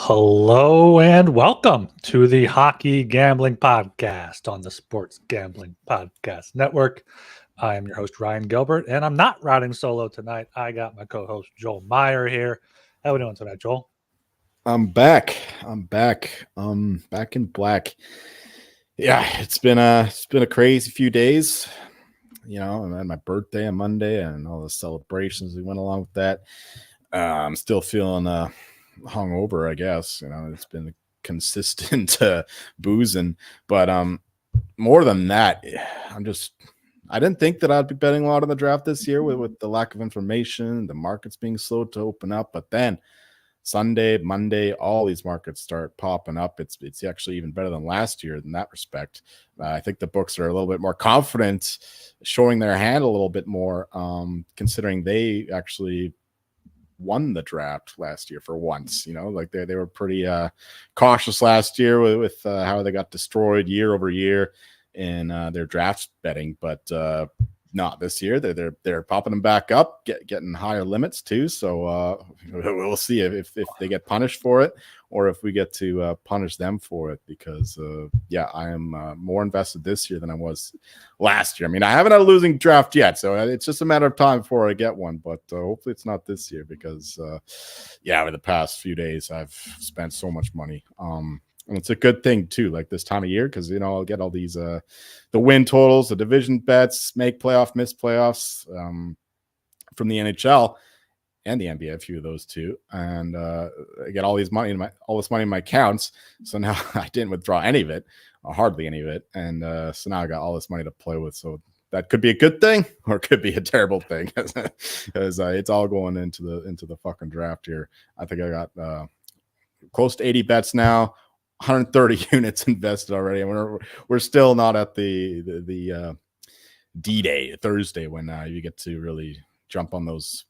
Hello and welcome to the Hockey Gambling Podcast on the Sports Gambling Podcast Network. I am your host, Ryan Gilbert, and I'm not riding solo tonight. I got my co-host, Joel Meyer, here. How are we doing tonight, Joel? I'm back. Back in black. Yeah, it's been a crazy few days. You know, I had my birthday on Monday and all the celebrations that went along with that. I'm still feeling hungover, I guess. You know, it's been consistent boozing, but more than that, I didn't think that I'd be betting a lot on the draft this year with the lack of information, the markets being slow to open up. But then Sunday, Monday, all these markets start popping up. It's actually even better than last year in that respect. I think the books are a little bit more confident, showing their hand a little bit more, considering they actually won the draft last year for once. You know, like they were pretty cautious last year with how they got destroyed year over year in their draft betting, but not this year. They're popping them back up, getting higher limits too. So we'll see if they get punished for it or if we get to punish them for it, because I am more invested this year than I was last year. I mean, I haven't had a losing draft yet, so it's just a matter of time before I get one, but hopefully it's not this year, because over the past few days I've spent so much money. And it's a good thing too, like this time of year, because I'll get all these the win totals, the division bets, make playoff, miss playoffs from the NHL and the NBA, a few of those too, and I get all this money in my accounts. So now I didn't withdraw any of it, or hardly any of it, and so now I got all this money to play with. So that could be a good thing, or it could be a terrible thing, because it's all going into the fucking draft here. I think I got close to 80 bets now. 130 units invested already, and we're still not at the D-Day Thursday when you get to really jump on those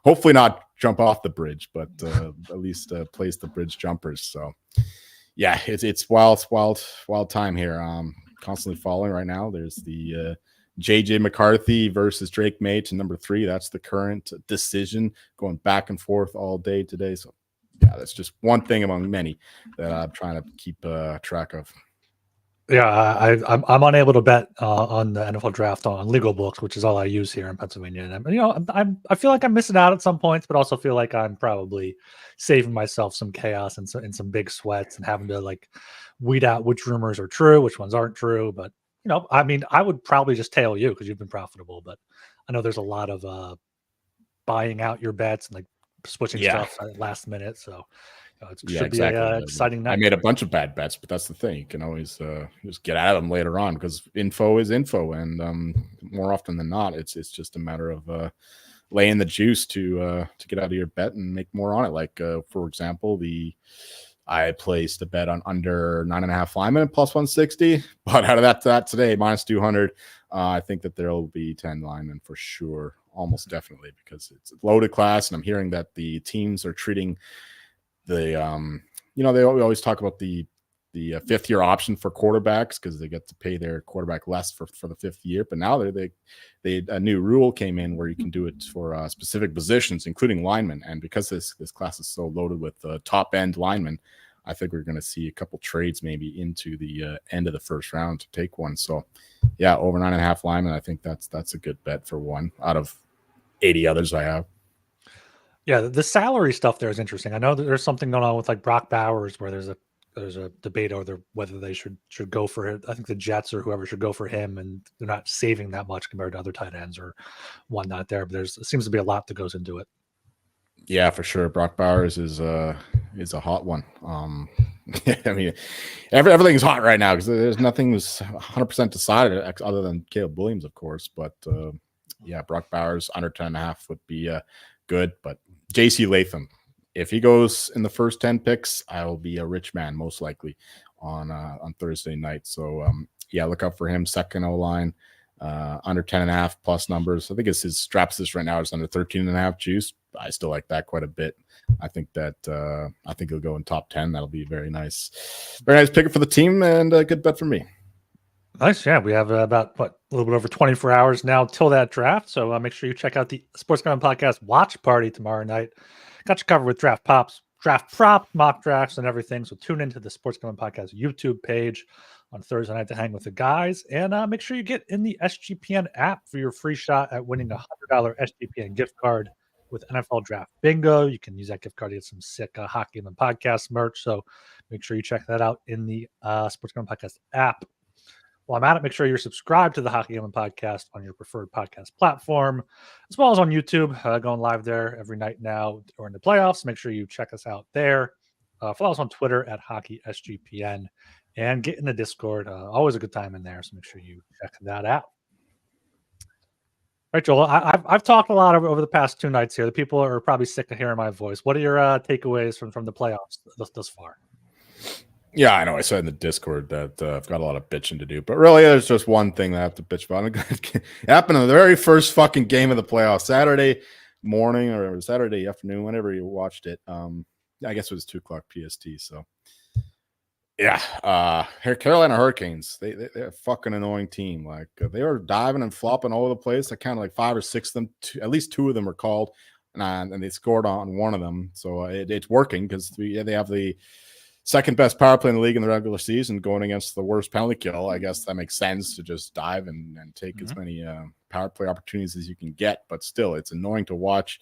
hopefully not jump off the bridge, but at least place the bridge jumpers. So yeah, it's wild time here. Constantly following right now. There's the JJ McCarthy versus Drake May to number 3. That's the current decision, going back and forth all day today. So yeah, that's just one thing among many that I'm trying to keep track of. Yeah, I'm unable to bet on the NFL draft on legal books, which is all I use here in Pennsylvania. And I feel like I'm missing out at some points, but also feel like I'm probably saving myself some chaos and some big sweats and having to like weed out which rumors are true, which ones aren't true. But I mean, I would probably just tail you because you've been profitable, but I know there's a lot of buying out your bets and like switching stuff at last minute. So it should be an exciting night. I made a bunch of bad bets, but that's the thing. You can always just get at them later on, because info is info. And more often than not, it's just a matter of laying the juice to get out of your bet and make more on it. Like, for example, I placed a bet on under 9.5 linemen at plus 160, but out of that today, minus 200, I think that there will be 10 linemen for sure. Almost definitely, because it's a loaded class, and I'm hearing that the teams are treating the they always talk about the fifth year option for quarterbacks, because they get to pay their quarterback less for the 5th year. But now they a new rule came in where you can do it for specific positions, including linemen. And because this class is so loaded with top end linemen, I think we're going to see a couple trades maybe into the end of the first round to take one. So yeah, over 9.5 linemen, I think that's a good bet for one out of 80 others I have. Yeah, the salary stuff there is interesting. I know that there's something going on with like Brock Bowers, where there's a debate over whether they should go for it. I think the Jets or whoever should go for him, and they're not saving that much compared to other tight ends or whatnot there. But it seems to be a lot that goes into it. Yeah, for sure. Brock Bowers is a hot one. I mean, everything's hot right now because there's nothing was 100% decided other than Caleb Williams, of course. But yeah, Brock Bowers under 10.5 would be good. But JC Latham, if he goes in the first 10 picks, I will be a rich man most likely on Thursday night. So yeah, look out for him. Second O-line, under 10.5 plus numbers. I think his straps this right now is under 13.5 juice. I still like that quite a bit. I think he'll go in top 10. That'll be very nice pick for the team and a good bet for me. Nice. Yeah, we have about a little bit over 24 hours now till that draft. So make sure you check out the Sports Gambling Podcast watch party tomorrow night. Got you covered with draft props, mock drafts, and everything. So tune into the Sports Gambling Podcast YouTube page on Thursday night to hang with the guys, and make sure you get in the SGPN app for your free shot at winning a $100 SGPN gift card with NFL Draft Bingo. You can use that gift card to get some sick Hockey and the Podcast merch. So make sure you check that out in the Sports Gambling Podcast app. While I'm at it, make sure you're subscribed to the Hockey Gambling Podcast on your preferred podcast platform, as well as on YouTube. Going live there every night now during the playoffs. Make sure you check us out there. Follow us on Twitter at HockeySGPN and get in the Discord. Always a good time in there, so make sure you check that out. All right, Joel, I've talked a lot over the past 2 nights here. The people are probably sick of hearing my voice. What are your takeaways from the playoffs thus far? Yeah, I know. I said in the Discord that I've got a lot of bitching to do, but really, there's just one thing that I have to bitch about. It happened in the very first fucking game of the playoffs, Saturday morning or Saturday afternoon, whenever you watched it. I guess it was 2:00 PST. So, yeah, Carolina Hurricanes. They're a fucking annoying team. Like they were diving and flopping all over the place. I counted like 5 or 6 of them. At least 2 of them were called, and they scored on one of them. So it's working because they have the second best power play in the league in the regular season, going against the worst penalty kill. I guess that makes sense to just dive and take as many power play opportunities as you can get. But still, it's annoying to watch.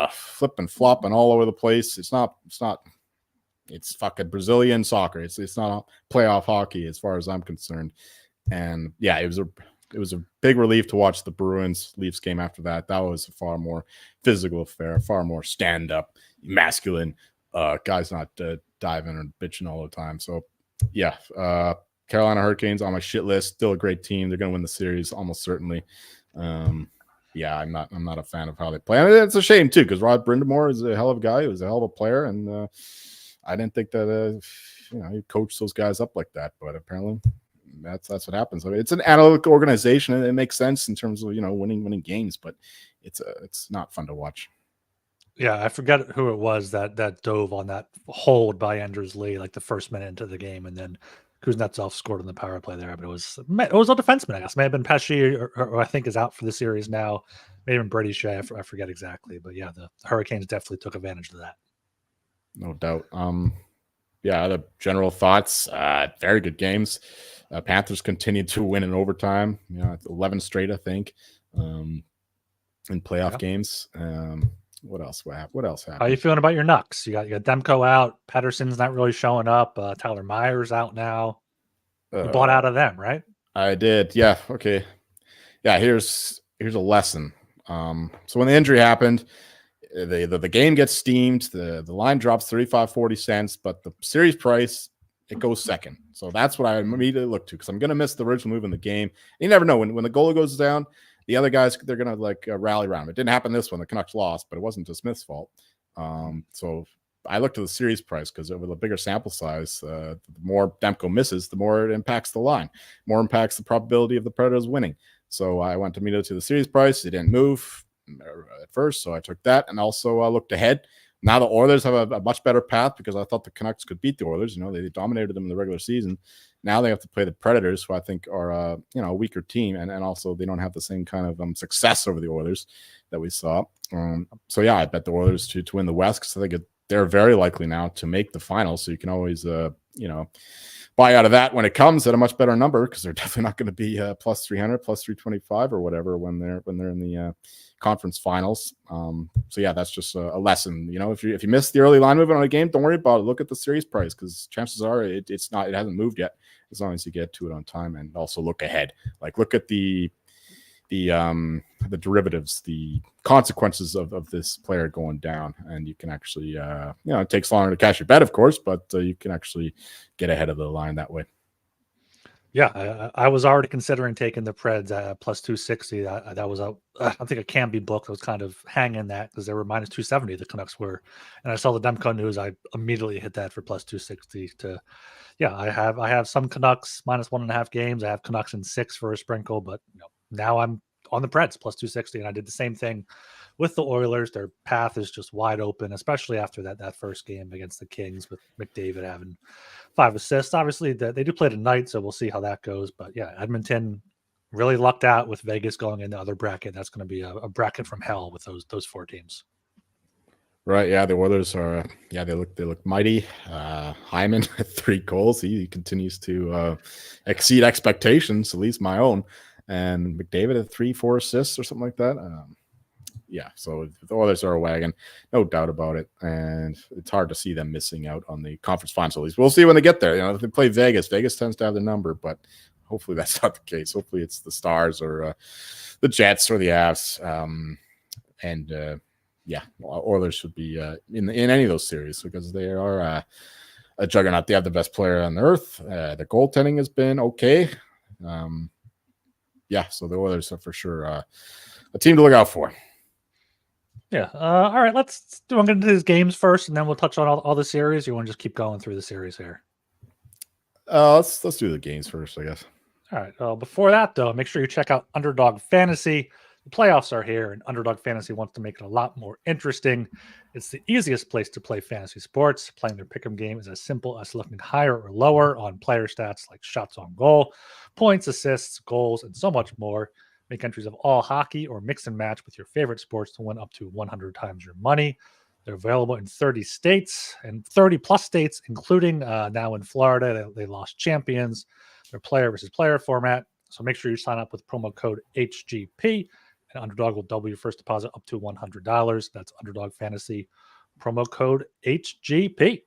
Flip and flop and all over the place. It's fucking Brazilian soccer. It's not playoff hockey as far as I'm concerned. And yeah, it was a big relief to watch the Bruins Leafs game after that. That was a far more physical affair, far more stand up, masculine. Guys not diving and bitching all the time. So yeah, Carolina Hurricanes on my shit list. Still a great team. They're going to win the series almost certainly. Yeah, I'm not a fan of how they play. I mean, it's a shame too because Rod Brindamore is a hell of a guy. He was a hell of a player, and I didn't think that he coached those guys up like that. But apparently, that's what happens. I mean, it's an analytical organization, and it makes sense in terms of winning games. But it's not fun to watch. Yeah, I forget who it was that dove on that hold by Anders Lee like the first minute into the game, and then Kuznetsov scored on the power play there. But it was a defenseman, I guess. May have been Pesci, or I think is out for the series now. Maybe even Brady Shea. I forget exactly. But yeah, the Hurricanes definitely took advantage of that. No doubt. Yeah, the general thoughts. Very good games. Panthers continued to win in overtime. 11 straight, I think, in playoff games. What else happened? How are you feeling about your Knucks? You got Demko out. Pedersen's not really showing up. Tyler Myers out now. You bought out of them, right? I did. Yeah. Okay. Yeah. Here's a lesson. So when the injury happened, the game gets steamed. The line drops 35-40 cents, but the series price, it goes second. So that's what I immediately look to because I'm going to miss the original move in the game. You never know when the goalie goes down. The other guys, they're going to rally around. It didn't happen this one. The Canucks lost, but it wasn't just Smith's fault. So I looked at the series price because over the bigger sample size, the more Demko misses, the more it impacts the line, more impacts the probability of the Predators winning. So I went immediately to the series price. It didn't move at first, so I took that and also looked ahead. Now the Oilers have a much better path because I thought the Canucks could beat the Oilers. They dominated them in the regular season. Now they have to play the Predators, who I think are a weaker team, and also they don't have the same kind of success over the Oilers that we saw. So yeah, I bet the Oilers to win the West because I think they're very likely now to make the finals. So you can always buy out of that when it comes at a much better number because they're definitely not going to be plus 300, plus 325 or whatever when they're in the conference finals. So yeah, that's just a lesson. If you miss the early line movement on a game, don't worry about it. Look at the series price because chances are it hasn't moved yet as long as you get to it on time, and also look ahead. Like look at the derivatives, the consequences of this player going down, and you can actually it takes longer to cash your bet, of course, but you can actually get ahead of the line that way. Yeah, I was already considering taking the Preds at plus 260. That was I think a can be book that was kind of hanging that because they were minus 270. The Canucks were, and I saw the Demko news. I immediately hit that for plus 260. To yeah, I have some Canucks minus 1.5 games. I have Canucks in 6 for a sprinkle, but now I'm on the Preds plus 260, and I did the same thing with the Oilers. Their path is just wide open, especially after that first game against the Kings with McDavid having 5 assists. Obviously, they do play tonight, so we'll see how that goes. But yeah, Edmonton really lucked out with Vegas going in the other bracket. That's going to be a bracket from hell with those 4 teams. Right, yeah, the Oilers are. Yeah, they look mighty. Hyman 3 goals. He continues to exceed expectations, at least my own. And McDavid had 4 assists or something like that. Yeah, so the Oilers are a wagon, no doubt about it. And it's hard to see them missing out on the conference finals. At least we'll see when they get there. If they play Vegas, Vegas tends to have the number, but hopefully that's not the case. Hopefully it's the Stars or the Jets or the Avs. Yeah, Oilers should be in any of those series because they are a juggernaut. They have the best player on earth. The goaltending has been okay. Yeah, so the Oilers are for sure a team to look out for. Yeah. All right. Let's do. I'm going to do these games first, and then we'll touch on all the series. You want to just keep going through the series here? Let's do the games first, I guess. All right. Before that, though, make sure you check out Underdog Fantasy. The playoffs are here, and Underdog Fantasy wants to make it a lot more interesting. It's the easiest place to play fantasy sports. Playing their pick'em game is as simple as looking higher or lower on player stats like shots on goal, points, assists, goals, and so much more. Make entries of all hockey or mix and match with your favorite sports to win up to 100 times your money. They're available in 30 states and 30 plus states, including now in Florida. They lost champions. Their player versus player format. So make sure you sign up with promo code HGP, and Underdog will double your first deposit up to $100. That's Underdog Fantasy, promo code HGP.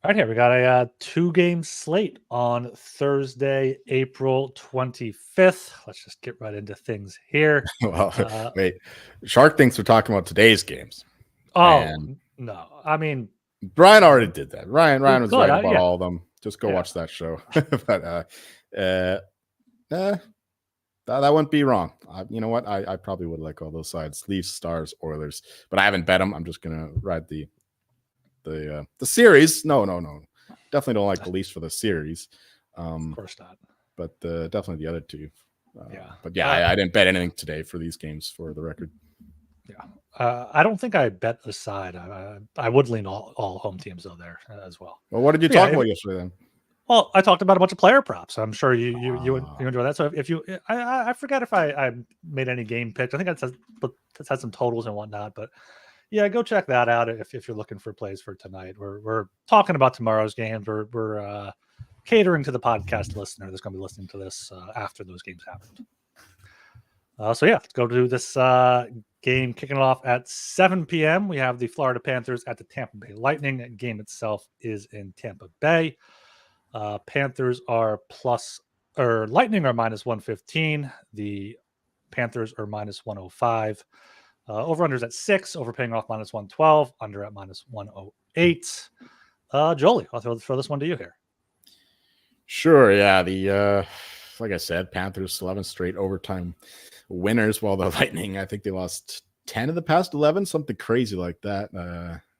All right, here we got a 2-game slate on Thursday, April 25th. Let's just get right into things here. Well, wait, Shark thinks we're talking about today's games. No, I mean, Brian already did that. Ryan was right about all of them. Just go watch that show. But that wouldn't be wrong. You know what? I probably would like all those sides: Leafs, Stars, Oilers. But I haven't bet them. I'm just gonna ride the series. No. Definitely don't like the Leafs for the series. Of course not. But definitely the other two. But yeah, I didn't bet anything today for these games, for the record. Yeah. I don't think I bet the side. I would lean all home teams though there as well. Well, what did you talk about yesterday then? Well, I talked about a bunch of player props. I'm sure you enjoy that. So if you, I forget if I made any game picks. I think it had some totals and whatnot. But yeah, go check that out if you're looking for plays for tonight. We're talking about tomorrow's games. We're catering to the podcast listener that's going to be listening to this after those games happened. So yeah, let's go to this game kicking off at 7 p.m. We have the Florida Panthers at the Tampa Bay Lightning. The game itself is in Tampa Bay. Panthers are Lightning are minus 115. The Panthers are minus 105. Over-unders at 6, overpaying off minus 112, under at minus 108. Jolie, I'll throw this one to you here. Sure, yeah. Like I said, Panthers 11 straight overtime winners, while the Lightning, I think they lost 10 of the past 11, something crazy like that.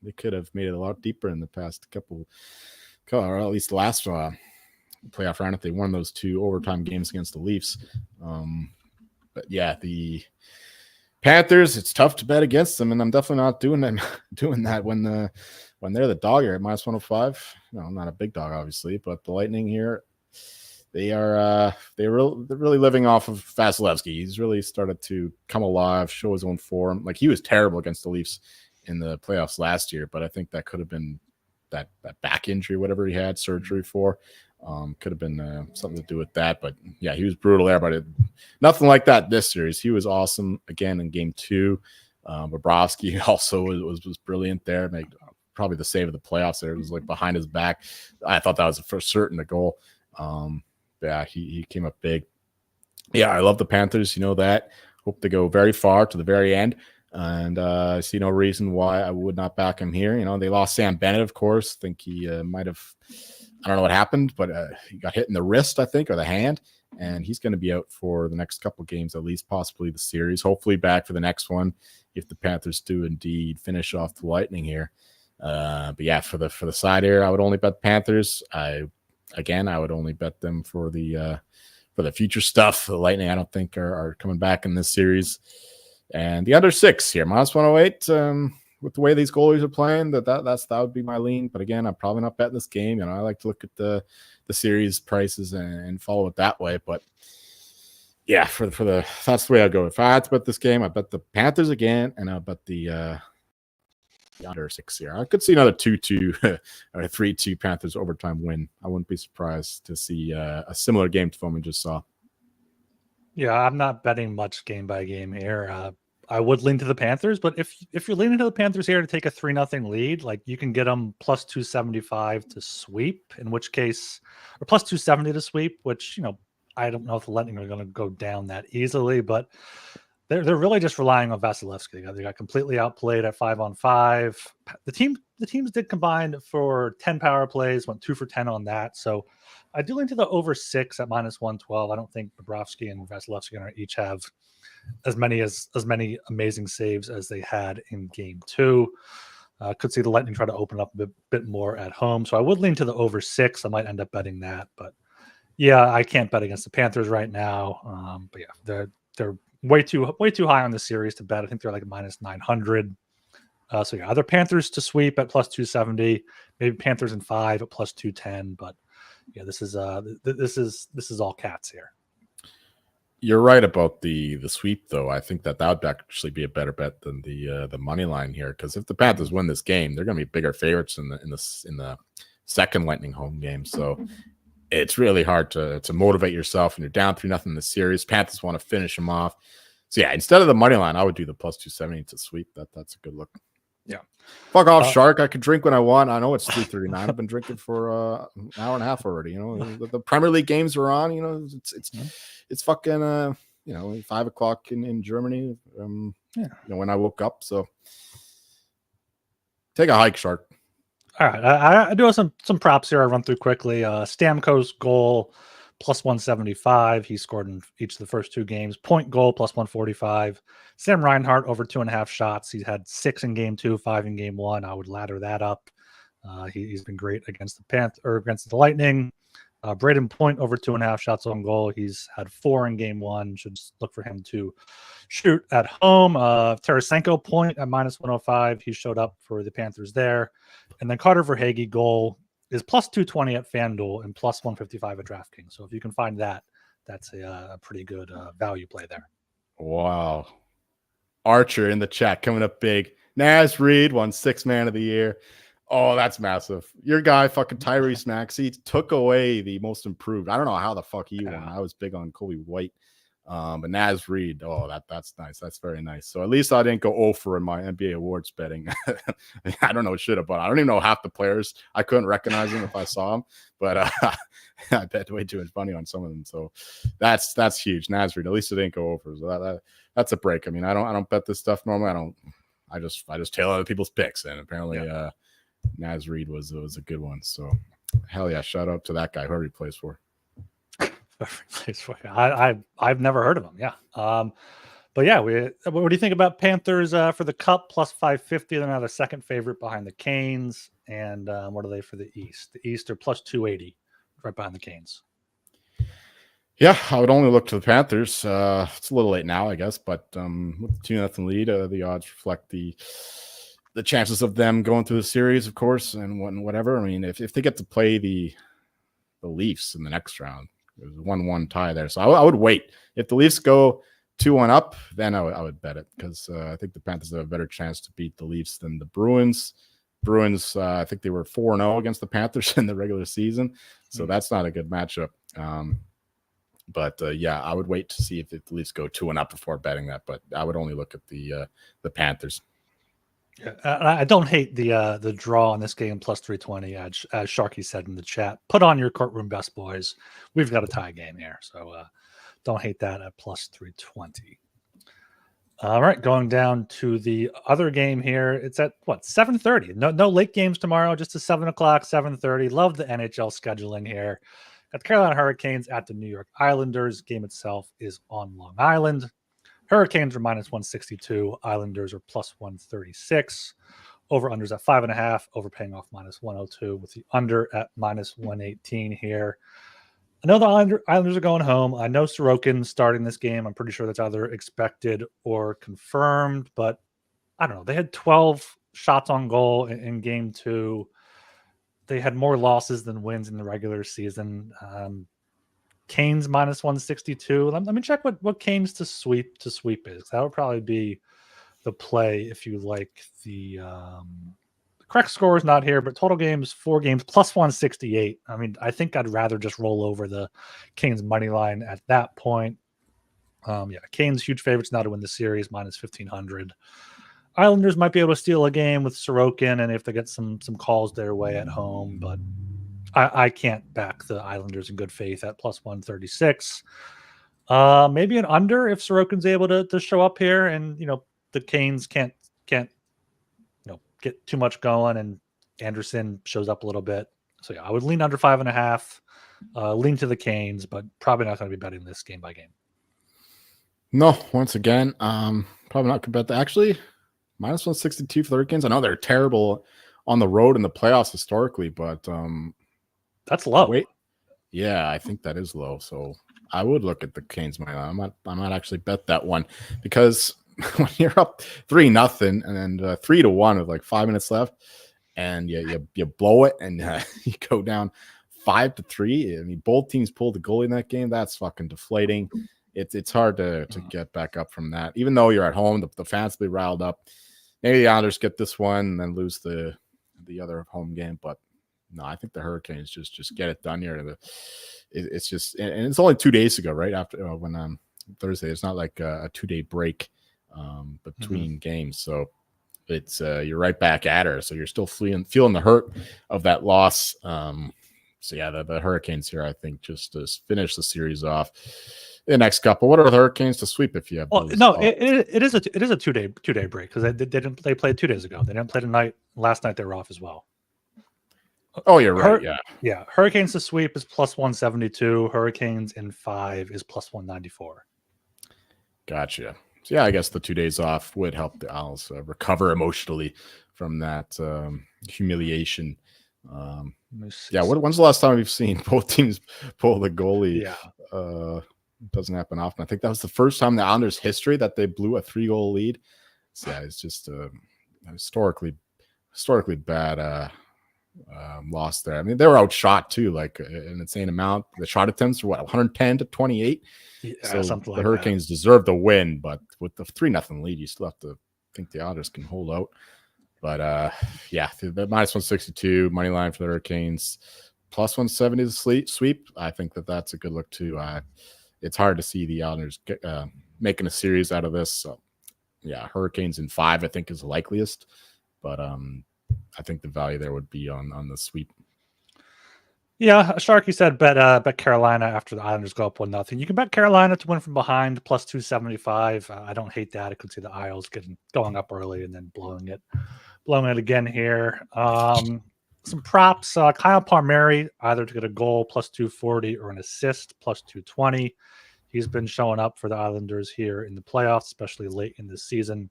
They could have made it a lot deeper in the past couple, or at least the last playoff round if they won those 2 overtime games against the Leafs. But yeah, the Panthers, it's tough to bet against them, and I'm definitely not doing that when they're the dog here at minus 105. No, I'm not a big dog, obviously, but the Lightning here, they're really living off of Vasilevsky. He's really started to come alive, show his own form. Like, he was terrible against the Leafs in the playoffs last year, but I think that could have been that back injury, whatever he had surgery for. Could have been something to do with that, but yeah, he was brutal there. But nothing like that this series. He was awesome again in game 2. Bobrovsky also was brilliant there. Made probably the save of the playoffs there. It was like behind his back. I thought that was for certain a goal. Yeah, he came up big. Yeah, I love the Panthers. You know that. Hope they go very far to the very end. And I see no reason why I would not back him here. You know, they lost Sam Bennett, of course. I think he might have I don't know what happened, but he got hit in the wrist, I think, or the hand, and he's going to be out for the next couple games, at least possibly the series. Hopefully back for the next one if the Panthers do indeed finish off the Lightning here. But yeah, for the side here, I would only bet Panthers. I would only bet them for the future stuff. The Lightning, I don't think are coming back in this series. And the under 6 here, -108. With the way these goalies are playing, that would be my lean. But again, I'm probably not betting this game. I like to look at the series prices and follow it that way. But yeah, for the that's the way I go. If I had to bet this game, I bet the Panthers again, and I bet the under 6 here. I could see another 2-2 or 3-2 Panthers overtime win. I wouldn't be surprised to see a similar game to the one we just saw. Yeah, I'm not betting much game by game here. I would lean to the Panthers, but if you're leaning to the Panthers here to take a 3-0 lead, like you can get them +275 to sweep, in which case, or +270 to sweep, which, I don't know if the Lightning are going to go down that easily, but they're really just relying on Vasilevsky. They got completely outplayed at 5-on-5. The teams did combine for 10 power plays, went 2 for 10 on that. So I do lean to the over 6 at -112. I don't think Bobrovsky and Vasilevsky are going to each have as many amazing saves as they had in game 2. Could see the Lightning try to open up a bit more at home. So I would lean to the over 6. I might end up betting that, but yeah, I can't bet against the Panthers right now. But yeah, they're way too high on the series to bet. I think they're like -900. So yeah, either Panthers to sweep at +270, maybe Panthers in 5 at +210. But yeah, this is all cats here. You're right about the sweep, though. I think that would actually be a better bet than the money line here, because if the Panthers win this game, they're going to be bigger favorites in the second Lightning home game. So it's really hard to motivate yourself when you're down 3-0 in the series. Panthers want to finish them off. So yeah, instead of the money line, I would do the +270 to sweep. That's a good look. Yeah. Fuck off, Shark. I could drink when I want. I know it's 3:39. I've been drinking for an hour and a half already. The Premier League games are on. It's fucking 5 o'clock in Germany. When I woke up. So take a hike, Shark. All right, I do have some props here. I run through quickly. Stamkos goal +175. He scored in each of the first 2 games. Point goal +145. Sam Reinhart over 2.5 shots. He's had 6 in game 2, 5 in game 1. I would ladder that up. He's been great against against the Lightning. Braden Point over 2.5 shots on goal. He's had 4 in game 1. Should look for him to shoot at home. Tarasenko Point at -105. He showed up for the Panthers there. And then Carter Verhaeghe goal is +220 at FanDuel and +155 at DraftKings. So if you can find that, that's a pretty good value play there. Wow. Archer in the chat coming up big. Naz Reid won 6th man of the year. Oh, that's massive. Your guy, fucking Tyrese Maxey, took away the most improved. I don't know how the fuck he won. I was big on Kobe White. But Naz Reid, that's nice. That's very nice. So at least I didn't go 0 for in my NBA awards betting. I don't know shit about. I don't even know half the players. I couldn't recognize them if I saw them, but I bet way too much money on some of them. So that's huge. Naz Reid, at least I didn't go over. So that's a break. I mean, I don't bet this stuff normally. I just tail other people's picks, and apparently Naz Reid was a good one. So hell yeah, shout out to that guy, whoever he plays for. I've never heard of him. Yeah. But yeah, what do you think about Panthers for the Cup +550? They're now the second favorite behind the Canes. And what are they for the East? The East are +280, right behind the Canes. Yeah, I would only look to the Panthers. It's a little late now, I guess, but with the 2-0 lead, the odds reflect the chances of them going through the series, of course, and whatever. I mean, if they get to play the Leafs in the next round, there's a 1-1 tie there. So I would wait. If the Leafs go 2-1 up, then I would bet it, because I think the Panthers have a better chance to beat the Leafs than the Bruins. I think they were 4-0 against the Panthers in the regular season. So that's not a good matchup. But I would wait to see if the Leafs go 2-1 up before betting that. But I would only look at the Panthers. Yeah, I don't hate the draw on this game +320, as Sharky said in the chat. Put on your courtroom best, boys. We've got a tie game here, so don't hate that at +320. All right, going down to the other game here. It's at what 7:30. No late games tomorrow. Just a 7 o'clock, 7:30. Love the NHL scheduling here. Got the Carolina Hurricanes at the New York Islanders. Game itself is on Long Island. Hurricanes are -162. Islanders are +136. Over unders at 5.5. Over paying off -102 with the under at -118 here. I know the Islanders are going home. I know Sorokin's starting this game. I'm pretty sure that's either expected or confirmed, but I don't know. They had 12 shots on goal in game two. They had more losses than wins in the regular season. Canes -162. Let me check what Canes to sweep is. That would probably be the play if you like the correct score is not here, but total games, 4 games, +168. I mean, I think I'd rather just roll over the Canes money line at that point. Canes huge favorites now to win the series, -1500. Islanders might be able to steal a game with Sorokin, and if they get some calls their way at home, but I can't back the Islanders in good faith at +136. Maybe an under if Sorokin's able to show up here, and the Canes can't get too much going, and Anderson shows up a little bit. So I would lean under 5.5, lean to the Canes, but probably not going to be betting this game by game. No, once again, probably not going to bet that. Actually, -162 for the Hurricanes. I know they're terrible on the road in the playoffs historically, but that's low. Wait, yeah, I think that is low. So I would look at the Canes money line. I might actually bet that one, because when you're up 3-0 and then 3-1 with like 5 minutes left, and you blow it, and you go down 5-3. I mean, both teams pulled the goalie in that game. That's fucking deflating. It's hard to get back up from that. Even though you're at home, the fans will be riled up. Maybe the Islanders get this one and then lose the other home game, but no, I think the Hurricanes just get it done here. It's just, and it's only 2 days ago, right after when Thursday. It's not like a 2-day break between games, so it's you're right back at her. So you're still feeling the hurt of that loss. So yeah, the Hurricanes here, I think, just to finish the series off. The next couple, what are the Hurricanes to sweep if you have? Well, no, it is a 2-day break, because they played 2 days ago. They didn't play tonight. Last night they were off as well. Oh, you're right. Yeah. Hurricanes to sweep is +172. Hurricanes in 5 is +194. Gotcha. So yeah, I guess the 2 days off would help the Owls recover emotionally from that humiliation. When's the last time we've seen both teams pull the goalie? Yeah. Doesn't happen often. I think that was the first time in the Islanders' history that they blew a 3-goal lead. So yeah, it's just historically bad loss there. I mean, they were outshot too, like an insane amount. The shot attempts were 110 to 28. Yeah, so something like the Hurricanes deserve the win, but with the 3-0 lead, you still have to think the Islanders can hold out. But the -162 money line for the Hurricanes, +170 the sweep. I think that's a good look too. It's hard to see the Islanders making a series out of this. So yeah, Hurricanes in 5, I think, is the likeliest. But I think the value there would be on the sweep. Yeah, Sharky said bet Carolina after the Islanders go up 1-0. You can bet Carolina to win from behind, +275. I don't hate that. I could see the Isles going up early and then blowing it again here. Some props: Kyle Palmieri either to get a goal +240 or an assist +220. He's been showing up for the Islanders here in the playoffs, especially late in the season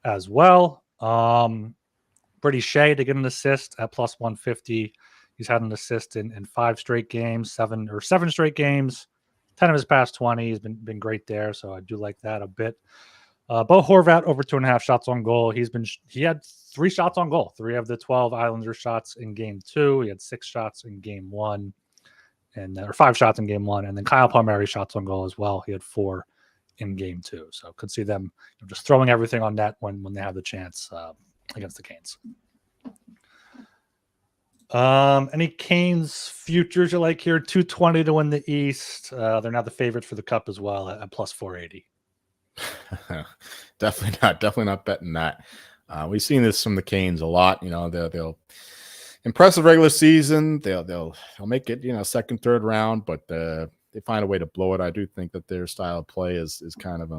as well. Brady Shea to get an assist at +150. He's had an assist in 5 straight games, 7 straight games, 10 of his past 20. He's been great there, so I do like that a bit. Bo Horvat over 2.5 shots on goal. He had 3 shots on goal, 3 of the 12 Islander shots in game 2. He had 6 shots in game 1, or 5 shots in game 1, and then Kyle Palmieri shots on goal as well. He had 4 in game 2, so could see them just throwing everything on net when they have the chance against the Canes. Any Canes futures you like here? 220 to win the East. They're now the favorite for the Cup as well at +480. Definitely not betting that. We've seen this from the Canes a lot. They'll impressive regular season. They'll make it, second, third round, but they find a way to blow it. I do think that their style of play is kind of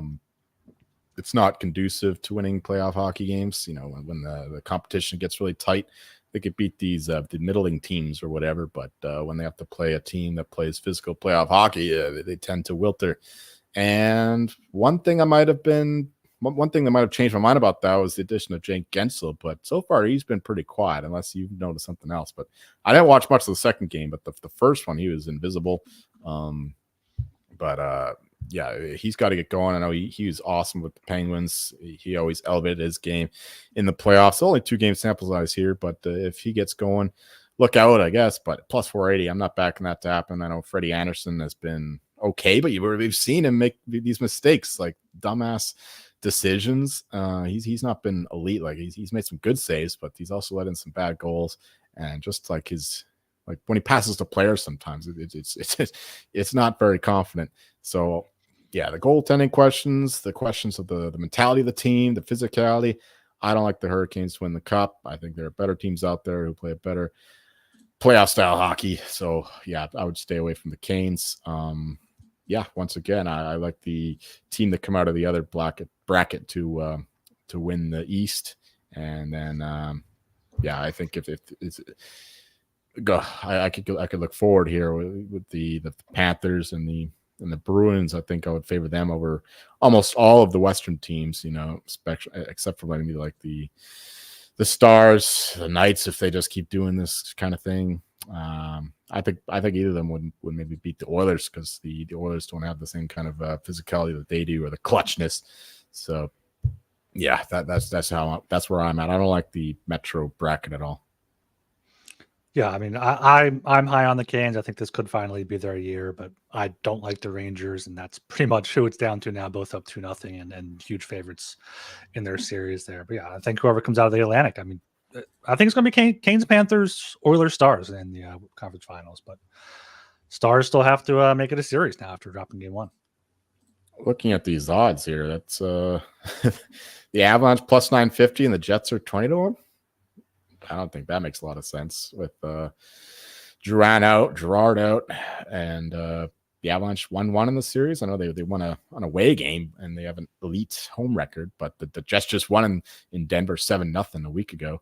it's not conducive to winning playoff hockey games. You know, when the competition gets really tight, they could beat these the middling teams or whatever. But when they have to play a team that plays physical playoff hockey, they tend to wilter. And one thing that might have changed my mind about that was the addition of Jake Gensel. But so far, he's been pretty quiet, unless you've noticed something else. But I didn't watch much of the second game, but the first one, he was invisible. Yeah, he's got to get going. I know he was awesome with the Penguins. He always elevated his game in the playoffs. Only 2-game sample size here, but if he gets going, look out, I guess. But plus 480, I'm not backing that to happen. I know Freddie Anderson has been okay, but we've seen him make these mistakes, like dumbass decisions. He's not been elite. Like he's made some good saves, but he's also let in some bad goals. And just like when he passes to players, sometimes it's not very confident. So yeah, the goaltending questions, the questions of the mentality of the team, the physicality. I don't like the Hurricanes to win the cup. I think there are better teams out there who play a better playoff style hockey. So yeah, I would stay away from the Canes. Yeah, once again, I like the team that come out of the other bracket to win the East. And then yeah, I think if it's I could look forward here with the Panthers and the Bruins. I think I would favor them over almost all of the Western teams, you know, except for maybe like the Stars, the Knights, if they just keep doing this kind of thing. I think either of them would maybe beat the Oilers, because the Oilers don't have the same kind of physicality that they do, or the clutchness. So yeah, that's where I'm at. I don't like the Metro bracket at all. Yeah, I mean, I'm high on the Canes. I think this could finally be their year, but I don't like the Rangers, and that's pretty much who it's down to now. Both up 2-0 and huge favorites in their series there. But yeah, I think whoever comes out of the Atlantic, I mean, I think it's going to be Canes, Panthers, Oilers, Stars in the conference finals. But Stars still have to make it a series now after dropping game 1. Looking at these odds here, that's the Avalanche plus 950 and the Jets are 20-1. I don't think that makes a lot of sense with Gerard out, and the Avalanche 1-1 in the series. I know they won an away game and they have an elite home record, but the Jets just won in Denver 7-0 a week ago.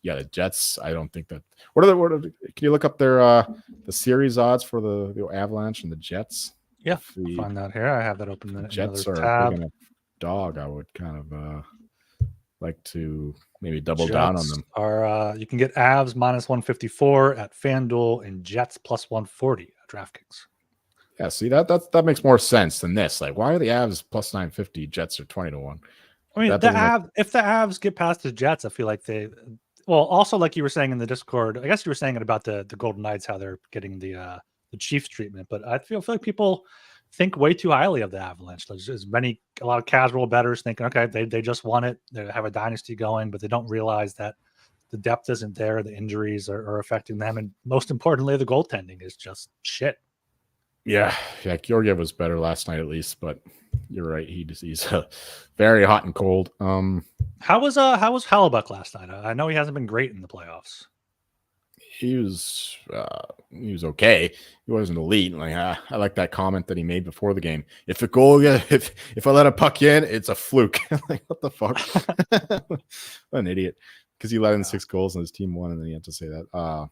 Yeah, the Jets. I don't think that. What are can you look up their the series odds for the Avalanche and the Jets? Yeah, I'll find that here. I have that open. The Jets are big enough dog. I would kind of like to maybe double down on them. Are you can get Avs minus 154 at FanDuel and Jets plus 140 at DraftKings. Yeah, see that makes more sense than this. Like, why are the Avs plus 950? Jets are 20-1. I mean, if the Avs get past the Jets, I feel like they. Well, also like you were saying in the Discord, I guess you were saying it about the Golden Knights, how they're getting the Chiefs treatment, but I feel like people think way too highly of the Avalanche. There's a lot of casual bettors thinking, okay, they just won it, they have a dynasty going, but they don't realize that the depth isn't there, the injuries are affecting them, and most importantly, the goaltending is just shit. Yeah, Georgiev was better last night at least, but you're right, he's very hot and cold. How was Hellebuyck last night? I know he hasn't been great in the playoffs. He was okay. He wasn't elite. Like I like that comment that he made before the game. If I let a puck in, it's a fluke. Like, what the fuck? What an idiot. Because he let in 6 goals and his team won, and then he had to say that.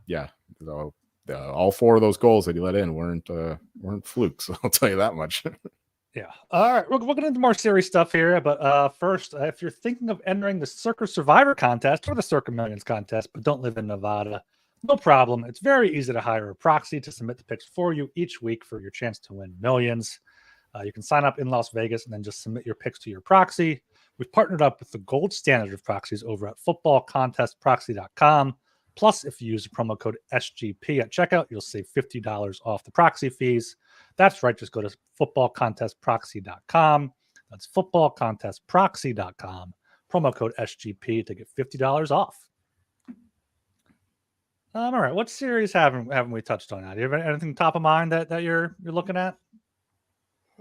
Yeah. So, all 4 of those goals that he let in weren't flukes. I'll tell you that much. Yeah. All right. We're getting into more serious stuff here. But first, if you're thinking of entering the Circa Survivor contest or the Circa Millions contest, but don't live in Nevada, no problem. It's very easy to hire a proxy to submit the picks for you each week for your chance to win millions. You can sign up in Las Vegas and then just submit your picks to your proxy. We've partnered up with the gold standard of proxies over at footballcontestproxy.com. Plus, if you use the promo code SGP at checkout, you'll save $50 off the proxy fees. That's right. Just go to footballcontestproxy.com. That's footballcontestproxy.com. Promo code SGP to get $50 off. All right. What series haven't we touched on now? Do you have anything top of mind that you're looking at?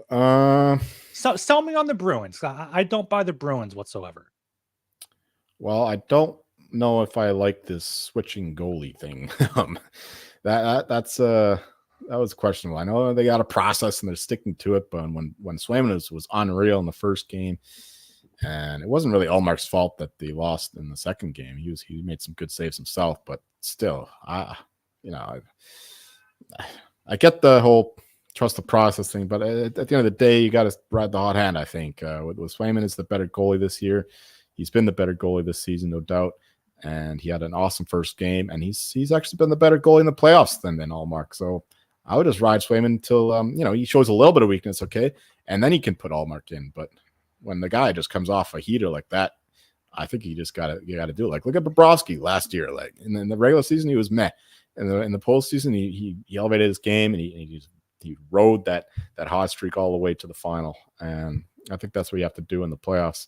So sell me on the Bruins. I don't buy the Bruins whatsoever. Well, I don't know if I like this switching goalie thing. That's questionable. I know they got a process and they're sticking to it, but when Swayman was unreal in the first game, and it wasn't really Allmark's fault that they lost in the second game. He made some good saves himself, but still, I get the whole trust the process thing, but at the end of the day, you got to ride the hot hand. I think with Swayman is the better goalie this year. He's been the better goalie this season, no doubt. And he had an awesome first game, and he's actually been the better goalie in the playoffs than Allmark. So I would just ride Swayman until he shows a little bit of weakness, okay, and then he can put Allmark in. But when the guy just comes off a heater like that, I think you got to do it. Like look at Bobrovsky last year. Like in the regular season, he was meh. In the postseason, he elevated his game and he rode that hot streak all the way to the final. And I think that's what you have to do in the playoffs.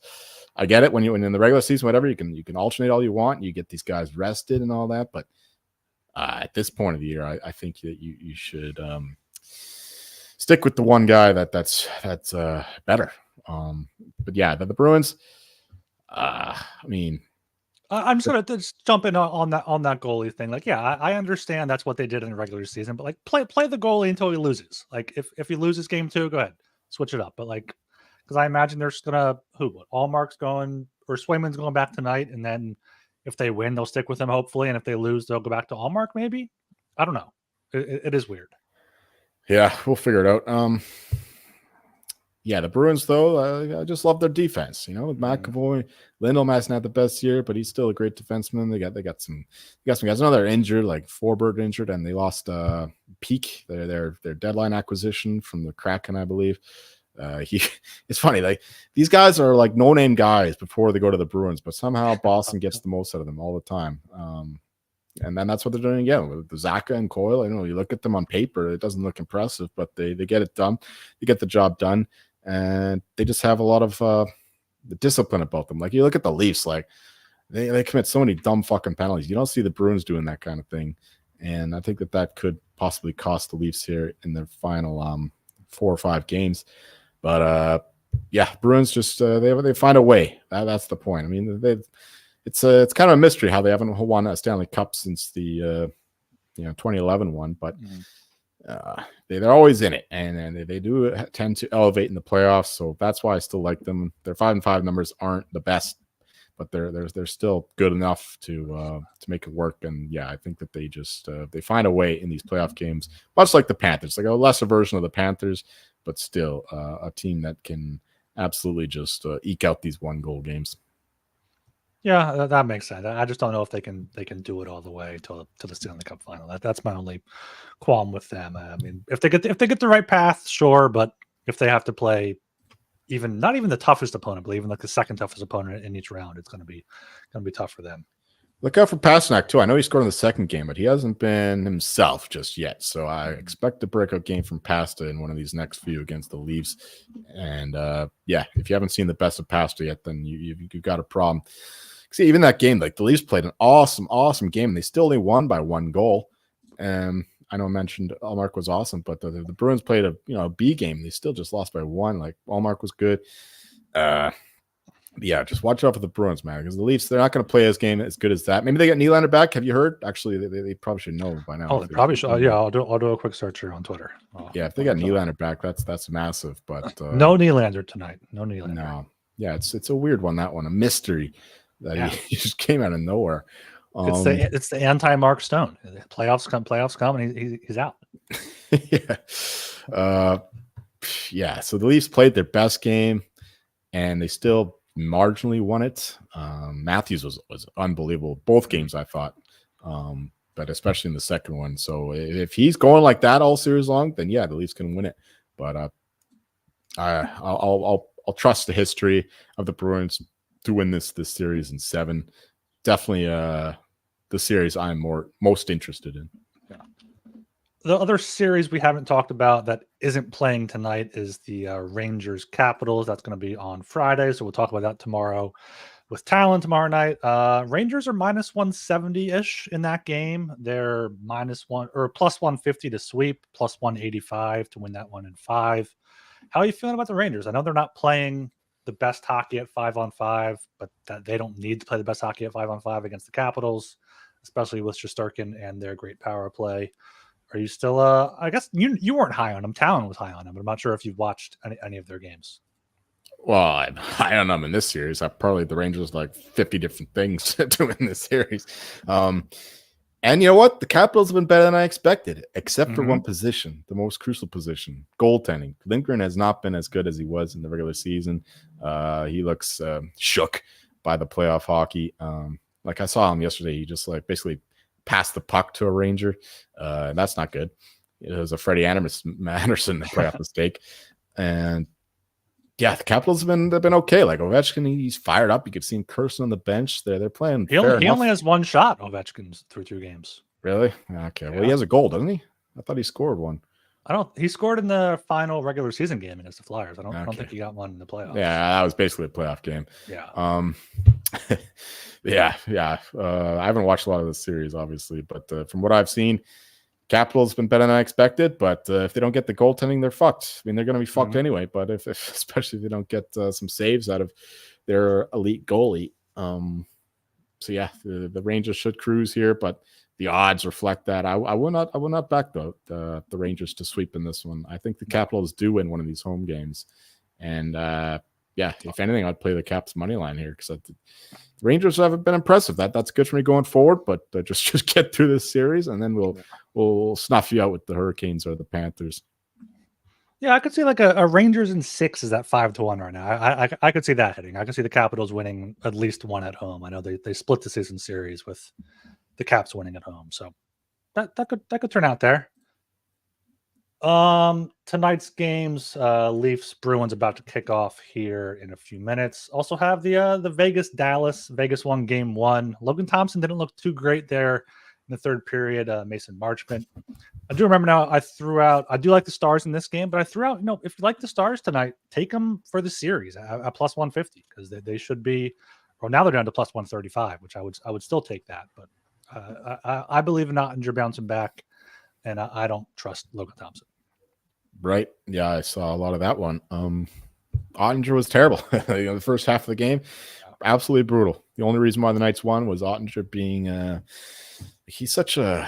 I get it when in the regular season, whatever, you can alternate all you want. You get these guys rested and all that, but at this point of the year, I think that you should stick with the one guy that's better. But yeah, the Bruins. I mean, I'm just gonna just jump in on that goalie thing. Like, yeah, I understand that's what they did in the regular season, but like play the goalie until he loses. Like if he loses game 2, go ahead, switch it up. But like, because I imagine there's gonna Allmark's going or Swayman's going back tonight, and then if they win, they'll stick with him hopefully, and if they lose, they'll go back to Allmark maybe. I don't know. It is weird. Yeah, we'll figure it out. Yeah, the Bruins, though, I just love their defense. With McAvoy, Lindholm hasn't had the best year, but he's still a great defenseman. They got some guys. Another injured, like Forbert injured, and they lost Peak, their deadline acquisition from the Kraken, I believe. It's funny, like these guys are like no-name guys before they go to the Bruins, but somehow Boston gets the most out of them all the time. And then that's what they're doing again with Zaka and Coyle. You look at them on paper, it doesn't look impressive, but they get it done. They get the job done. And they just have a lot of the discipline about them. Like you look at the Leafs, like they commit so many dumb fucking penalties. You don't see the Bruins doing that kind of thing, and I think that could possibly cost the Leafs here in their final 4 or 5 games. But yeah, Bruins just they find a way. That's the point. I mean, it's kind of a mystery how they haven't won a Stanley Cup since the 2011 one, but. They're always in it, and they do tend to elevate in the playoffs. So that's why I still like them. Their 5-5 numbers aren't the best, but they're still good enough to make it work. And yeah, I think that they just they find a way in these playoff games, much like the Panthers, like a lesser version of the Panthers, but still a team that can absolutely just eke out these 1-goal games. Yeah, that makes sense. I just don't know if they can do it all the way to the Stanley Cup final. That's my only qualm with them. I mean, if they get the right path, sure, but if they have to play not even the toughest opponent, but even like the second toughest opponent in each round, it's going to be tough for them. Look out for Pasternak too. I know he scored in the second game, but he hasn't been himself just yet. So I expect a breakout game from Pasta in one of these next few against the Leafs. And yeah, if you haven't seen the best of Pasta yet, then you've got a problem. See, even that game, like the Leafs played an awesome game. They still only won by 1 goal. I know I mentioned Allmark was awesome, but the Bruins played a B game. They still just lost by 1. Like Allmark was good. Yeah, just watch out for the Bruins, man, because the Leafs, they're not going to play this game as good as that. Maybe they get Nylander back. Have you heard? Actually, they probably should know by now. Oh, they probably should. Yeah, I'll do a quick search here on Twitter. Yeah, if they got Nylander back, that's massive. But no Nylander tonight. No Nylander. No. Yeah, it's a weird one. That one, a mystery that he just came out of nowhere. It's the anti-Mark Stone. The playoffs come, and he's out. Yeah. Yeah. So the Leafs played their best game, and they still marginally won it. Matthews was unbelievable both games, I thought, but especially in the second one. So if he's going like that all series long, then yeah, the Leafs can win it. But I'll trust the history of the Bruins to win this series in 7. Definitely the series I'm most interested in. Yeah. The other series we haven't talked about that isn't playing tonight is the Rangers Capitals. That's going to be on Friday, so we'll talk about that tomorrow with Talon tomorrow night. Rangers are minus 170-ish in that game. They're minus 1 or plus 150 to sweep, plus 185 to win that one in 5. How are you feeling about the Rangers? I know they're not playing the best hockey at 5-on-5, but that they don't need to play the best hockey at 5-on-5 against the Capitals, especially with Shesterkin and their great power play. Are you still? I guess you weren't high on them. Talon was high on them, but I'm not sure if you've watched any of their games. Well, I'm high on them in this series. I probably the Rangers like 50 different things to do in this series. And you know what? The Capitals have been better than I expected, except for one position, the most crucial position, goaltending. Lindgren has not been as good as he was in the regular season. He looks shook by the playoff hockey. Like I saw him yesterday, he just like basically passed the puck to a Ranger. And that's not good. It was a Freddie Anderson playoff mistake. And yeah, the Capitals they've been okay. Like Ovechkin, he's fired up. You could see him cursing on the bench. They're playing. He only has one shot. Ovechkin's through 2 games. Really? Okay. Yeah. Well, he has a goal, doesn't he? I thought he scored one. He scored in the final regular season game against the Flyers. I don't think he got one in the playoffs. Yeah, that was basically a playoff game. Yeah. Yeah. I haven't watched a lot of this series, obviously, but from what I've seen, Capitals been better than I expected. But if they don't get the goaltending, they're fucked. I mean, they're going to be fucked anyway. But if especially if they don't get some saves out of their elite goalie, so yeah, the Rangers should cruise here, but the odds reflect that. I will not back the Rangers to sweep in this one. I think the Capitals do win one of these home games, and yeah, if anything, I'd play the Caps money line here because the Rangers haven't been impressive. That's good for me going forward, but just get through this series, and then we'll snuff you out with the Hurricanes or the Panthers. Yeah, I could see like a Rangers in 6 is at 5-1 right now. I could see that hitting. I could see the Capitals winning at least one at home. I know they split the season series with the Caps winning at home, so that could turn out there. Tonight's games, Leafs Bruins about to kick off here in a few minutes. Also have the Vegas Dallas. Vegas won game 1. Logan Thompson didn't look too great there in the third period. Mason Marchment. I do remember now. I do like the Stars in this game, but I threw out. If you like the Stars tonight, take them for the series at plus 150 because they should be. Well, now they're down to plus 135, which I would still take that. But I believe in Ottinger bouncing back, and I don't trust Logan Thompson. Right. Yeah, I saw a lot of that one. Ottinger was terrible. The first half of the game, absolutely brutal. The only reason why the Knights won was Ottinger being he's such a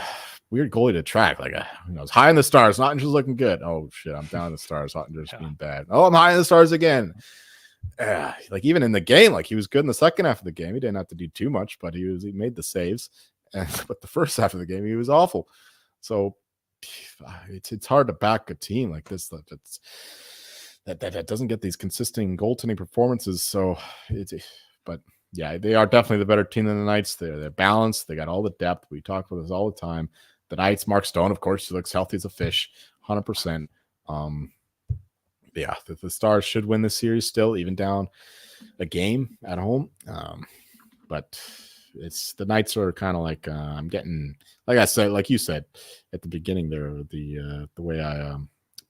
weird goalie to track. Like it's high in the Stars. Ottinger's looking good. Oh shit, I'm down in the Stars. Ottinger's being bad. Oh, I'm high in the Stars again. Like even in the game, like he was good in the second half of the game. He didn't have to do too much, but he made the saves. But the first half of the game, he was awful. So it's hard to back a team like this that doesn't get these consistent goaltending performances. So but yeah, they are definitely the better team than the Knights. They're balanced. They got all the depth. We talk about this all the time. The Knights, Mark Stone, of course, he looks healthy as a fish, 100%. Yeah, the Stars should win this series still, even down a game at home. But it's the Knights are kind of like I'm getting, like I said, like you said at the beginning there, the way I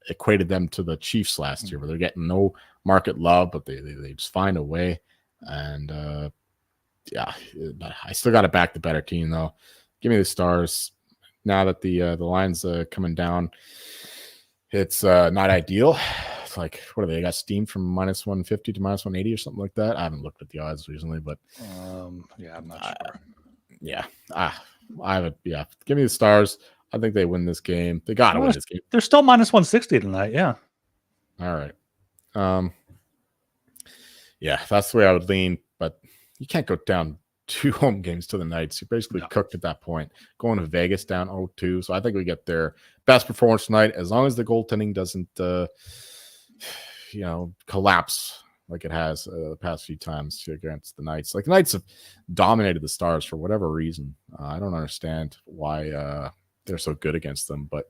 equated them to the Chiefs last year, where they're getting no market love, but they just find a way. And yeah, I still got to back the better team though. Give me the Stars now that the line's coming down. It's not ideal. It's like, what are they? Got steamed from minus 150 to minus 180 or something like that. I haven't looked at the odds recently, but yeah, I'm not sure. Yeah, I have it. Yeah, give me the Stars. I think they win this game. They got to win this game. They're still minus 160 tonight. Yeah. All right. Yeah, that's the way I would lean, but you can't go down 2 home games to the Knights. You're basically cooked at that point. Going to Vegas down 0-2. So I think we get their best performance tonight, as long as the goaltending doesn't, collapse like it has the past few times against the Knights. Like the Knights have dominated the Stars for whatever reason. I don't understand why they're so good against them, but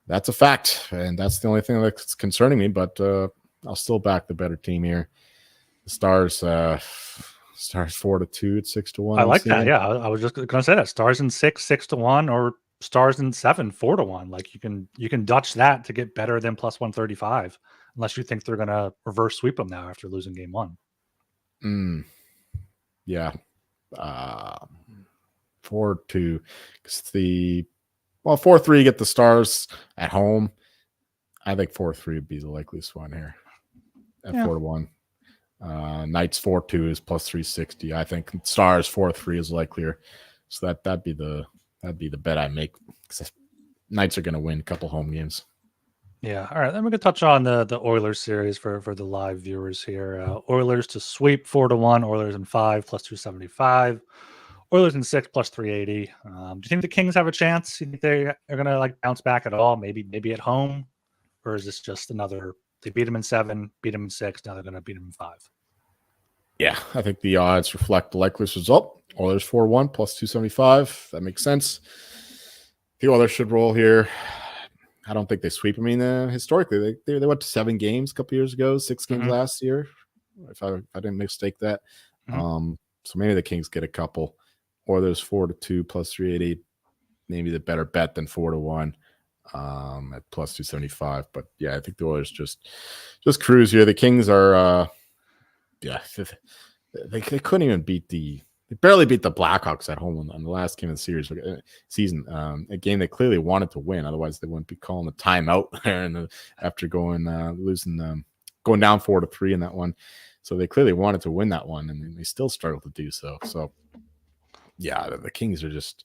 that's a fact, and that's the only thing that's concerning me. But I'll still back the better team here. The Stars 4-2 at 6-1. I like that. Yeah, I was just going to say that Stars in 6, 6-1, or Stars in 7, 4-1. Like you can Dutch that to get better than plus 135, unless you think they're going to reverse sweep them now after losing game 1. Yeah, 4-2. Because 4-3 get the Stars at home. I think 4-3 would be the likeliest one here at 4-1. Knights 4-2 is plus 360. I think Stars 4-3 is likelier. So that'd be the bet I make. Knights are going to win a couple home games. Yeah. All right. Then we can touch on the Oilers series for the live viewers here. Oilers to sweep 4-1. Oilers in 5 plus 275. Oilers in 6 plus 380. Do you think the Kings have a chance? You think they are going to like bounce back at all? Maybe at home, or is this just another? They beat them in 7, beat them in 6. Now they're going to beat them in 5. Yeah, I think the odds reflect the likeliest result. Oilers 4-1 plus 275. That makes sense. The Oilers should roll here. I don't think they sweep. I mean, historically, they went to 7 games a couple years ago, 6 games last year, if I didn't mistake that. So maybe the Kings get a couple. Oilers 4-2 plus 380. Maybe the better bet than 4-1 at plus 275. But yeah, I think the Oilers just cruise here. The Kings are, they couldn't even they barely beat the Blackhawks at home on the last game of the season. A game they clearly wanted to win. Otherwise, they wouldn't be calling a timeout there after going down 4-3 in that one. So they clearly wanted to win that one, and they still struggled to do so. So yeah, the Kings are just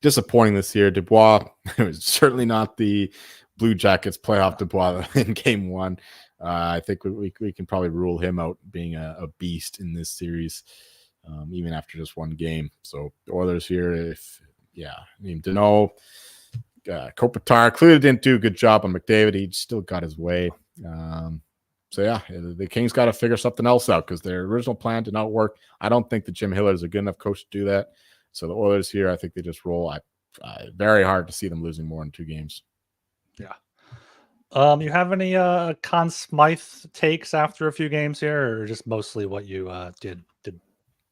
disappointing this year. Dubois, it was certainly not the Blue Jackets playoff Dubois in game 1. I think we can probably rule him out being a beast in this series, even after just one game. So the Oilers here, Danault, Kopitar clearly didn't do a good job on McDavid. He still got his way. So yeah, the Kings got to figure something else out because their original plan did not work. I don't think that Jim Hiller is a good enough coach to do that. So the Oilers here, I think they just roll. Very hard to see them losing more than 2 games. Yeah. You have any Conn Smythe takes after a few games here, or just mostly what you did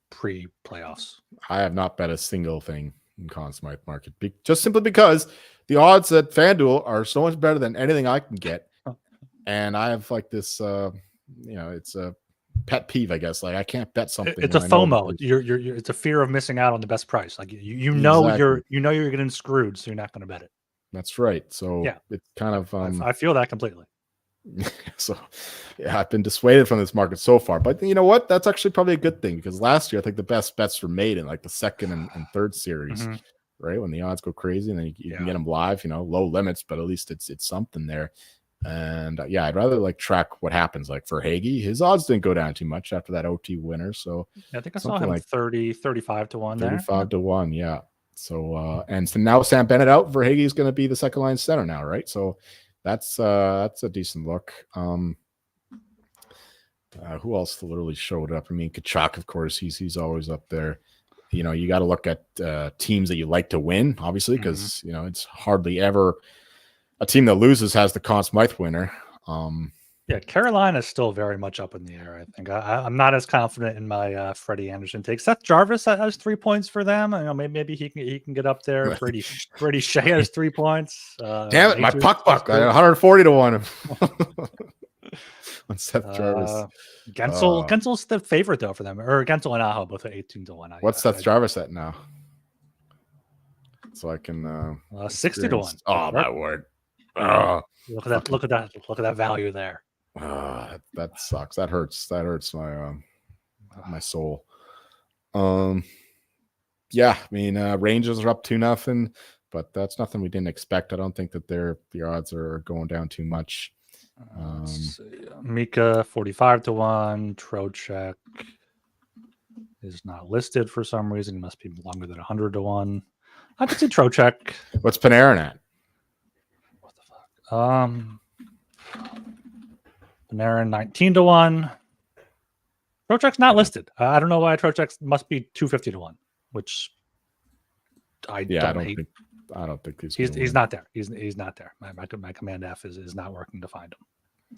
pre-playoffs? I have not bet a single thing in Conn Smythe market, just simply because the odds at FanDuel are so much better than anything I can get, and I have like this, it's a pet peeve, I guess. Like I can't bet something. It's a FOMO. It's a fear of missing out on the best price. Like you know exactly. you're getting screwed, so you're not going to bet it. That's right. So yeah, it's kind of I feel that completely. So yeah, I've been dissuaded from this market so far. But you know what? That's actually probably a good thing because last year I think the best bets were made in like the second and third series, right? When the odds go crazy and then you can get them live, low limits, but at least it's something there. And I'd rather like track what happens. Like for Hagee, his odds didn't go down too much after that OT winner. So I think I saw him like 35 to 1 there. 35 to 1, yeah. So so now Sam Bennett out, Verhaeghe is going to be the second line center now, right? So that's a decent look. Who else literally showed up? I mean, Kachuk, of course, he's always up there. You got to look at teams that you like to win, obviously, because it's hardly ever a team that loses has the Conn Smythe winner. Yeah, Carolina is still very much up in the air. I think I'm not as confident in my Freddie Anderson take. Seth Jarvis has 3 points for them. Maybe he can get up there. Brady Shea has 3 points. Damn it, my puck 140 to 1 on Seth Jarvis. Gensel's the favorite though for them, or Gensel and Aho both at 18 to 1. What's Seth Jarvis at now? So I can 60 to 1. Oh my word! Look at that value there. That sucks. That hurts my my soul. Rangers are up 2-0, but that's nothing we didn't expect. I don't think that the odds are going down too much. Mika 45 to 1. Trocheck is not listed for some reason. He must be longer than 100 to 1. I could see Trocheck. What's Panarin at? What the fuck? Panarin 19 to 1. Trocheck's not listed. I don't know why Trocheck must be 250 to 1, which I don't think he's not there. He's not there. My command F is not working to find him.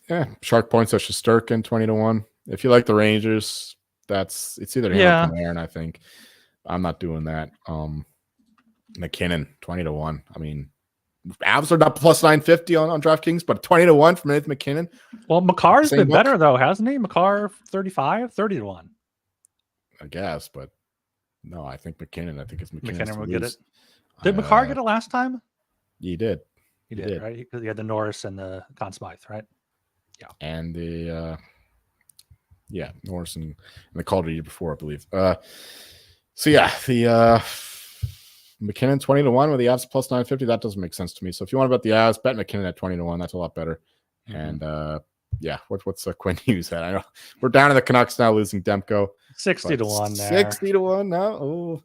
Yeah, Shark points at Shesterkin 20 to 1. If you like the Rangers, it's either him or Panarin. I think I'm not doing that. McKinnon 20 to 1. I mean, Avs are not plus 950 on DraftKings, but 20 to 1 from Nathan McKinnon. Well, Makar's been better though, hasn't he? Makar 30 to 1. I guess, but no, I think McKinnon. I think it's McKinnon will get it. Did Makar get it last time? He did. He did, right? Because he had the Norris and the Conn Smythe, right? Yeah. And the Norris and the Calder year before, I believe. McKinnon 20-1 with the Avs plus 950. That doesn't make sense to me. So if you want to bet the Avs, bet McKinnon at 20-1. That's a lot better. And what's Quinn Hughes at? I know we're down to the Canucks now, losing Demko 60-1 there. 60-1 now. Oh,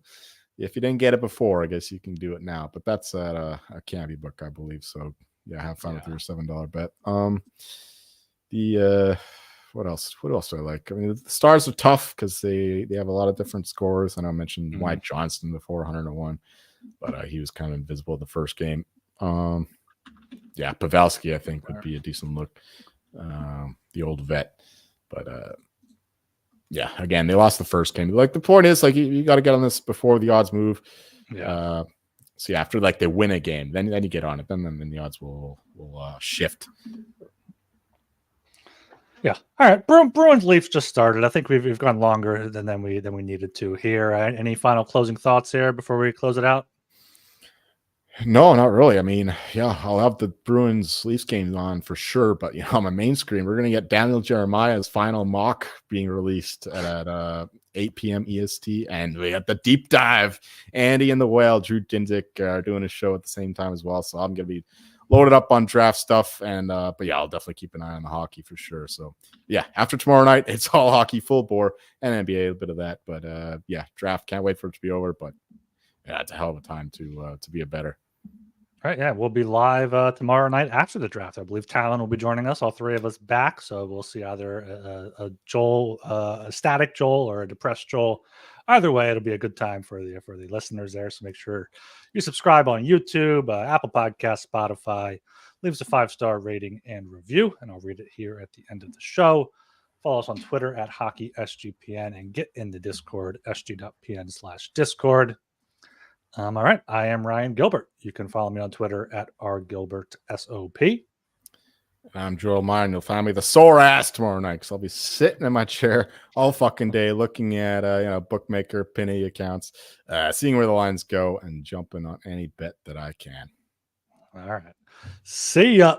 if you didn't get it before, I guess you can do it now. But that's at a Candy book, I believe. So yeah, have fun with your $7 bet. What else? What else do I like? I mean, the Stars are tough because they have a lot of different scores. I know I mentioned Wyatt Johnston before, 101, but he was kind of invisible the first game. Pavelski, I think, would be a decent look. The old vet, but again, they lost the first game. Like, the point is, like, you got to get on this before the odds move. See, after like they win a game, then you get on it. Then the odds will shift. Yeah. All right. Bruins Leafs just started. I think we've gone longer than we needed to here. Any final closing thoughts here before we close it out? No, not really. I mean, I'll have the Bruins Leafs game on for sure. But on my main screen, we're gonna get Daniel Jeremiah's final mock being released at 8 p.m. EST, and we got the deep dive. Andy and the Whale, Drew Dindick are doing a show at the same time as well. So I'm gonna be loaded up on draft stuff, and I'll definitely keep an eye on the hockey for sure. So after tomorrow night, it's all hockey full bore and NBA, a bit of that. But draft, can't wait for it to be over. But it's a hell of a time to be a better. All right, yeah, we'll be live tomorrow night after the draft. I believe Talon will be joining us, all three of us back. So we'll see either a static Joel, or a depressed Joel. Either way, it'll be a good time for the listeners there. So make sure you subscribe on YouTube, Apple Podcasts, Spotify. Leave us a 5-star rating and review, and I'll read it here at the end of the show. Follow us on Twitter at HockeySGPN, and get in the Discord, sg.pn/Discord. All right. I am Ryan Gilbert. You can follow me on Twitter at rgilbertsop. I'm Joel Meyer, and you'll find me the sore ass tomorrow night, because I'll be sitting in my chair all fucking day looking at bookmaker penny accounts, seeing where the lines go, and jumping on any bet that I can. All right. See ya.